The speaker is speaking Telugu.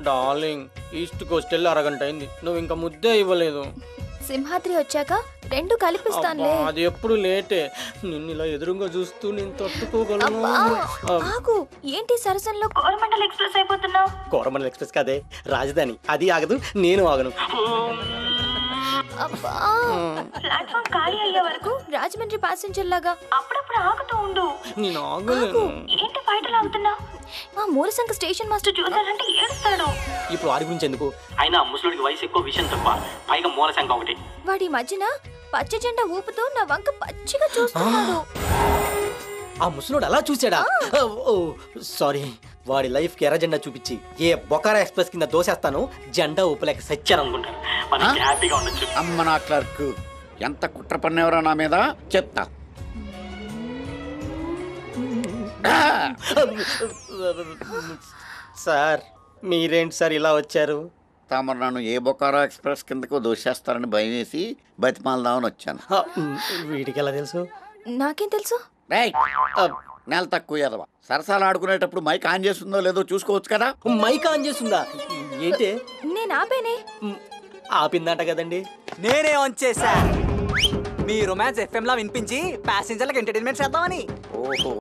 డార్లింగ్ ఈస్ట్ కోస్ట్ వెళ్ళి అరగంట అయింది, నువ్వు ఇంకా ముద్దే ఇవ్వలేదు. సింహాద్రి వచ్చాక రెండు కలిపిస్తానులే. అది ఎప్పుడు లేటే, నిన్ను ఇలా ఎదురుగా చూస్తూ నేను తట్టుకోగలను. ఆగు, ఏంటి సరసంలో కోరమండల్ ఎక్స్ప్రెస్ అయిపోతున్నావు? కోరమండల్ ఎక్స్ప్రెస్ కదే రాజధాని, అది ఆగదు నేను ఆగను. ప్లాట్ఫామ్ ఖాళీ అయ్యే వరకు రాజమండ్రి ప్యాసింజర్ లాగా అప్పుడప్పుడు ఆగుతూ ఉండు. నేను ఆగలేను. ఏంటి బయట లాగుతున్నా? మా మూలసంక స్టేషన్ మాస్టర్ చూసారంటే ఏడుస్తాడు. ఇప్పుడు వారి గురించి ఎందుకు? అయినా ముసలుడికి వయసు ఎక్కువ, విషయం తప్ప, పైగా మూలసంక ఒకటి. వాడి మధ్యన పచ్చ జెండా ఊపుతూ నా వంక పచ్చిగా చూస్తున్నాడు. ఆ ముసలోడు అలా చూసాడా? సారీ, వాడి లైఫ్ కి ఎర్ర జెండా చూపించి ఏ బొకారా ఎక్స్ప్రెస్ కింద దోసేస్తాను, జెండా ఊపలేక సచ్చారనుకుంటారు. హ్యాపీగా ఉండొచ్చు. అమ్మ నా క్లర్క్, ఎంత కుట్ర పన్నెవరో నా మీద చెప్తా. సార్ మీరేంటి సార్ ఇలా వచ్చారు? తమరు నన్ను ఏ బొకారా ఎక్స్ప్రెస్ కిందకు దోషేస్తారని భయం వేసి బతిమాలదామని వచ్చాను. వీడికి ఎలా తెలుసు? నాకేం తెలుసు? నెల తక్కువ ఎదవా, సరసాలు ఆడుకునేటప్పుడు మైక్ ఆన్ చేస్తుందో లేదో చూసుకోవచ్చు కదా. మైక్ ఆన్ చేస్తుందా? ఏంటి? నేను ఆపేనే. ఆపిందంట కదండి. నేనే ఆన్ చేశా, మీ రొమాన్స్ ఎఫ్ఎం లా వినిపించి ప్యాసింజర్లకు ఎంటర్టైన్మెంట్ చేద్దామని. ఓహో.